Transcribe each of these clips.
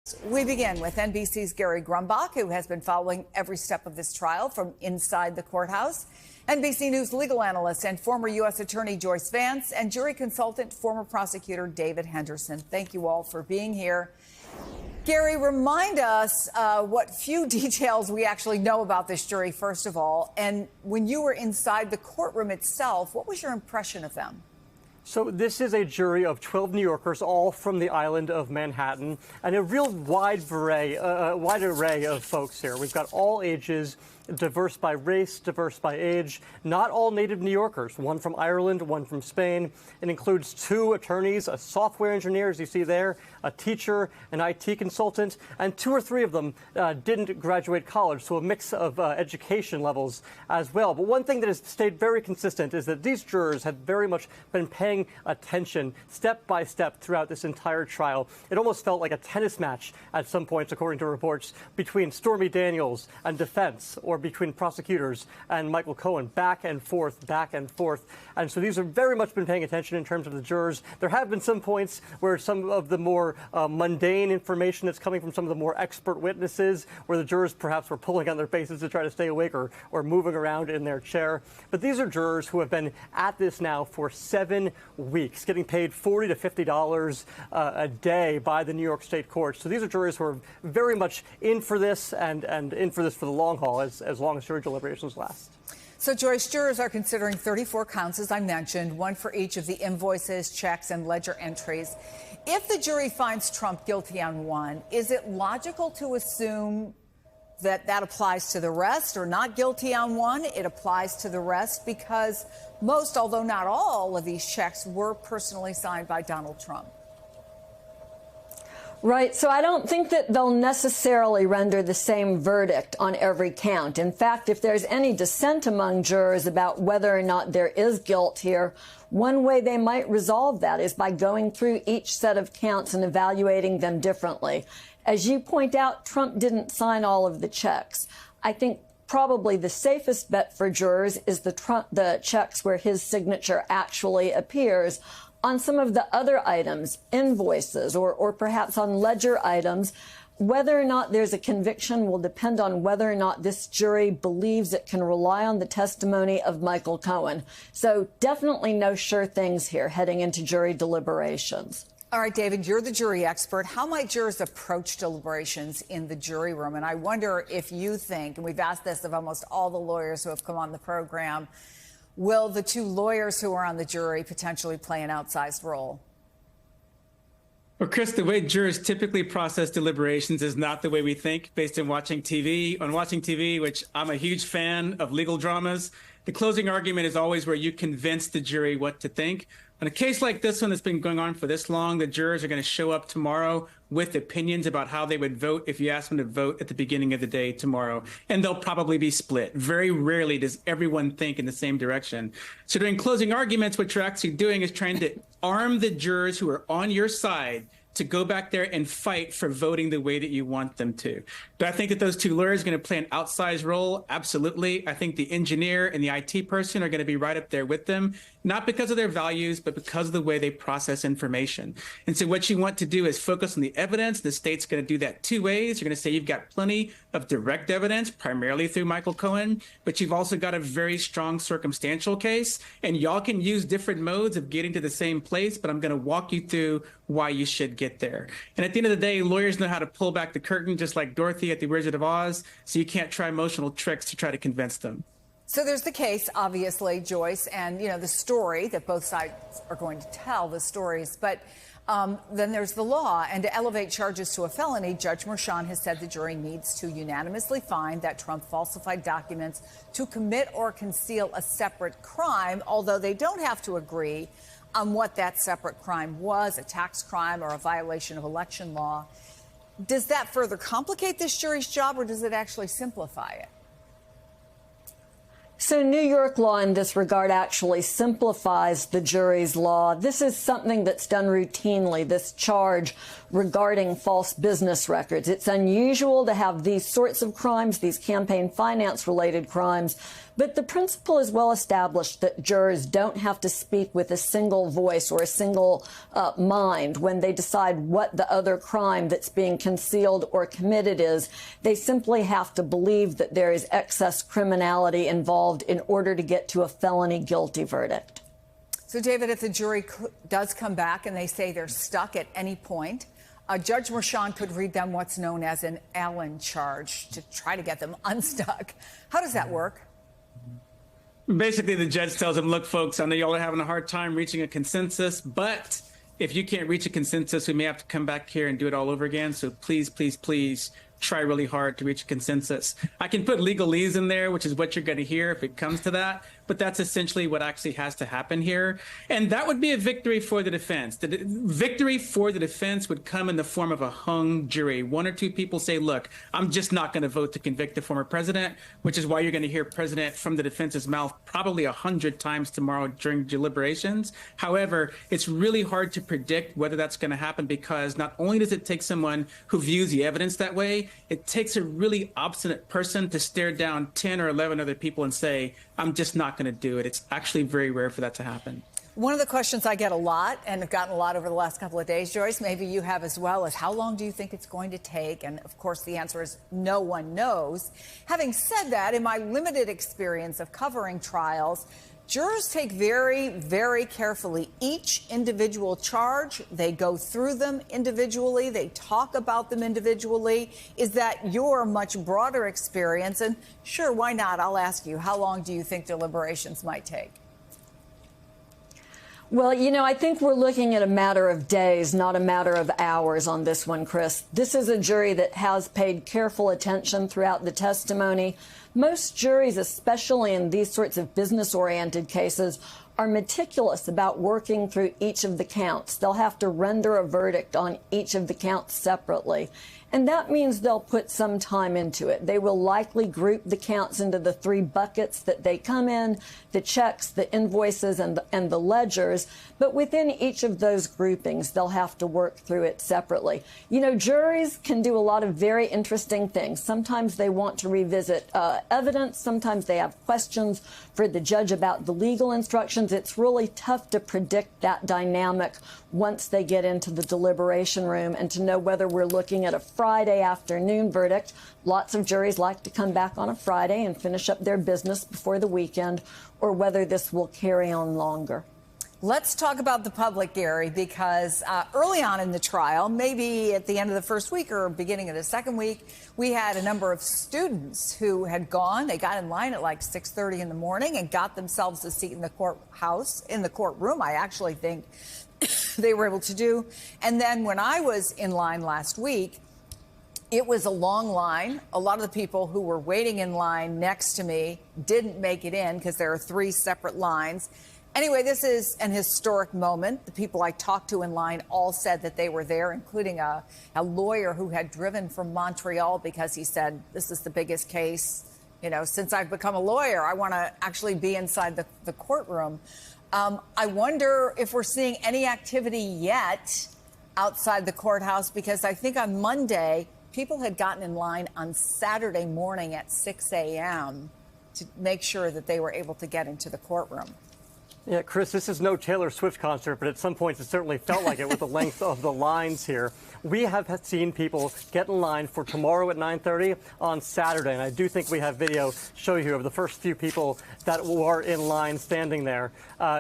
We begin with NBC's Gary Grumbach, who has been following every step of this trial from inside the courthouse. NBC News legal analyst and former U.S. Attorney Joyce Vance and jury consultant, former prosecutor David Henderson. Thank you all for being here. Gary, remind us what few details we actually know about this jury, first of all. And when you were inside the courtroom itself, what was your impression of them? So this is a jury of 12 New Yorkers, all from the island of Manhattan, and a real wide array of folks here. We've got all ages, diverse by race, diverse by age, not all native New Yorkers, one from Ireland, one from Spain. It includes 2 attorneys, a software engineer, as you see there, a teacher, an IT consultant, and 2 or 3 of them didn't graduate college, so a mix of education levels as well. But one thing that has stayed very consistent is that these jurors have very much been paying attention step by step throughout this entire trial. It almost felt like a tennis match at some points, according to reports, between Stormy Daniels and defense, or between prosecutors and Michael Cohen, back and forth, back and forth. And so these have very much been paying attention in terms of the jurors. There have been some points where some of the more mundane information that's coming from some of the more expert witnesses, where the jurors perhaps were pulling on their faces to try to stay awake or moving around in their chair. But these are jurors who have been at this now for 7 weeks, getting paid $40 to $50 a day by the New York State courts. So these are jurors who are very much in for this and in for this for the long haul, as long as jury deliberations last. So, Joyce, jurors are considering 34 counts, as I mentioned, 1 for each of the invoices, checks, and ledger entries. If the jury finds Trump guilty on 1, is it logical to assume that that applies to the rest, or not guilty on 1, it applies to the rest? Because most, although not all, of these checks were personally signed by Donald Trump. Right. So I don't think that they'll necessarily render the same verdict on every count. In fact, if there's any dissent among jurors about whether or not there is guilt here, one way they might resolve that is by going through each set of counts and evaluating them differently. As you point out, Trump didn't sign all of the checks. I think probably the safest bet for jurors is the checks where his signature actually appears. On some of the other items, invoices, or perhaps on ledger items, whether or not there's a conviction will depend on whether or not this jury believes it can rely on the testimony of Michael Cohen. So definitely no sure things here heading into jury deliberations. All right, David, you're the jury expert. How might jurors approach deliberations in the jury room? And I wonder if you think, and we've asked this of almost all the lawyers who have come on the program, will the 2 lawyers who are on the jury potentially play an outsized role? Well, Chris, the way jurors typically process deliberations is not the way we think based on watching TV. On watching TV, which I'm a huge fan of legal dramas, the closing argument is always where you convince the jury what to think. On a case like this one that's been going on for this long, the jurors are going to show up tomorrow with opinions about how they would vote if you ask them to vote at the beginning of the day tomorrow. And they'll probably be split. Very rarely does everyone think in the same direction. So during closing arguments, what you're actually doing is trying to arm the jurors who are on your side to go back there and fight for voting the way that you want them to. Do I think that those 2 lawyers are going to play an outsized role? Absolutely. I think the engineer and the IT person are going to be right up there with them, not because of their values, but because of the way they process information. And so what you want to do is focus on the evidence. The state's going to do that 2 ways. You're going to say you've got plenty of direct evidence, primarily through Michael Cohen, but you've also got a very strong circumstantial case. And y'all can use different modes of getting to the same place, but I'm going to walk you through why you should get there. And at the end of the day, lawyers know how to pull back the curtain, just like Dorothy at the Wizard of Oz, so you can't try emotional tricks to try to convince them. So there's the case, obviously, Joyce, and, the story that both sides are going to tell, the stories. But then there's the law. And to elevate charges to a felony, Judge Merchan has said the jury needs to unanimously find that Trump falsified documents to commit or conceal a separate crime, although they don't have to agree on what that separate crime was, a tax crime or a violation of election law. Does that further complicate this jury's job, or does it actually simplify it? So New York law in this regard actually simplifies the jury's law. This is something that's done routinely, this charge regarding false business records. It's unusual to have these sorts of crimes, these campaign finance related crimes, but the principle is well established that jurors don't have to speak with a single voice or a single mind when they decide what the other crime that's being concealed or committed is. They simply have to believe that there is excess criminality involved in order to get to a felony guilty verdict. So, David, if the jury does come back and they say they're stuck at any point, Judge Merchan could read them what's known as an Allen charge to try to get them unstuck. How does that work? Basically, the judge tells them, look, folks, I know y'all are having a hard time reaching a consensus, but if you can't reach a consensus, we may have to come back here and do it all over again. So please, please, please try really hard to reach a consensus. I can put legalese in there, which is what you're going to hear if it comes to that. But that's essentially what actually has to happen here. And that would be a victory for the defense. The victory for the defense would come in the form of a hung jury. One or two people say, look, I'm just not going to vote to convict the former president, which is why you're going to hear president from the defense's mouth probably 100 times tomorrow during deliberations. However, it's really hard to predict whether that's going to happen because not only does it take someone who views the evidence that way, it takes a really obstinate person to stare down 10 or 11 other people and say, I'm just not going to do it. It's actually very rare for that to happen. One of the questions I get a lot, and have gotten a lot over the last couple of days, Joyce, maybe you have as well, is how long do you think it's going to take? And of course, the answer is no one knows. Having said that, in my limited experience of covering trials, jurors take very, very carefully each individual charge. They go through them individually. They talk about them individually. Is that your much broader experience? And sure, why not? I'll ask you, how long do you think deliberations might take? Well, you know, I think we're looking at a matter of days, not a matter of hours on this one, Chris. This is a jury that has paid careful attention throughout the testimony. Most juries, especially in these sorts of business-oriented cases, are meticulous about working through each of the counts. They'll have to render a verdict on each of the counts separately. And that means they'll put some time into it. They will likely group the counts into the three buckets that they come in, the checks, the invoices, and the ledgers. But within each of those groupings, they'll have to work through it separately. You know, juries can do a lot of very interesting things. Sometimes they want to revisit evidence. Sometimes they have questions for the judge about the legal instructions. It's really tough to predict that dynamic once they get into the deliberation room and to know whether we're looking at a Friday afternoon verdict. Lots of juries like to come back on a Friday and finish up their business before the weekend, or whether this will carry on longer. Let's talk about the public, Gary, because early on in the trial, maybe at the end of the first week or beginning of the second week, we had a number of students who had gone. They got in line at like 6:30 in the morning and got themselves a seat in the courthouse, in the courtroom, I actually think they were able to do. And then when I was in line last week, it was a long line. A lot of the people who were waiting in line next to me didn't make it in because there are three separate lines. Anyway, this is an historic moment. The people I talked to in line all said that they were there, including a lawyer who had driven from Montreal because he said, this is the biggest case, you know, since I've become a lawyer. I want to actually be inside the courtroom. I wonder if we're seeing any activity yet outside the courthouse, because I think on Monday, people had gotten in line on Saturday morning at 6 a.m. to make sure that they were able to get into the courtroom. Yeah, Chris, this is no Taylor Swift concert, but at some points it certainly felt like it with the length of the lines here. We have seen people get in line for tomorrow at 9:30 on Saturday, and I do think we have video showing you of the first few people that were in line standing there.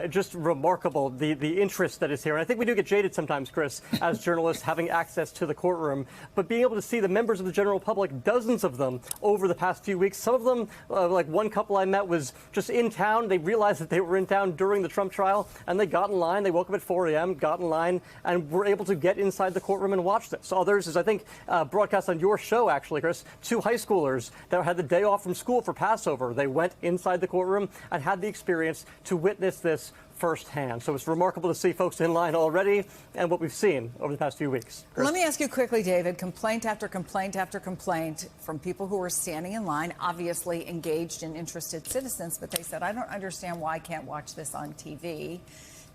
Just remarkable, the interest that is here. And I think we do get jaded sometimes, Chris, as journalists having access to the courtroom, but being able to see the members of the general public, dozens of them over the past few weeks. Some of them, like one couple I met was just in town. They realized that they were in town during the Trump trial, and they got in line. They woke up at 4 a.m., got in line, and were able to get inside the courtroom and watch this. Others, as I think broadcast on your show, actually, Chris, two high schoolers that had the day off from school for Passover. They went inside the courtroom and had the experience to witness this firsthand. So it's remarkable to see folks in line already and what we've seen over the past few weeks. Chris? Let me ask you quickly, David, complaint after complaint after complaint from people who were standing in line, obviously engaged and interested citizens, but they said, I don't understand why I can't watch this on TV.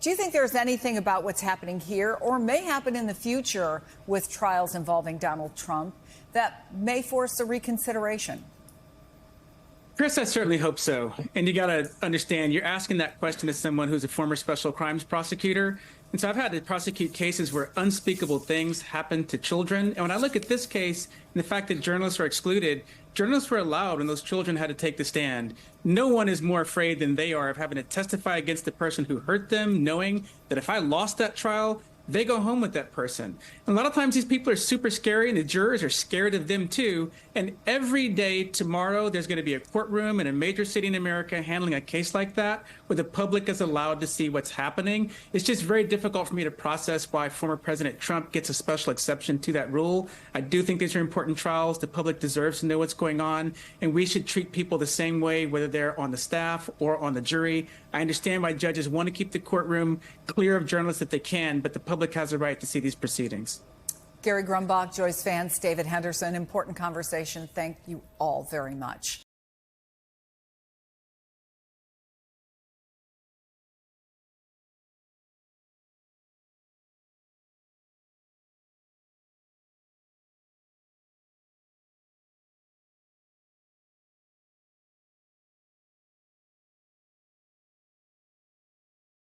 Do you think there's anything about what's happening here or may happen in the future with trials involving Donald Trump that may force a reconsideration? Chris, I certainly hope so. And you got to understand, you're asking that question as someone who's a former special crimes prosecutor. And so I've had to prosecute cases where unspeakable things happen to children. And when I look at this case and the fact that journalists are excluded, journalists were allowed when those children had to take the stand. No one is more afraid than they are of having to testify against the person who hurt them, knowing that if I lost that trial, they go home with that person. And a lot of times these people are super scary and the jurors are scared of them too. And every day tomorrow, there's going to be a courtroom in a major city in America handling a case like that where the public is allowed to see what's happening. It's just very difficult for me to process why former President Trump gets a special exception to that rule. I do think these are important trials. The public deserves to know what's going on. And we should treat people the same way, whether they're on the staff or on the jury. I understand why judges want to keep the courtroom clear of journalists if they can, but the public has a right to see these proceedings. Gary Grumbach, Joyce Vance, David Henderson, important conversation. Thank you all very much.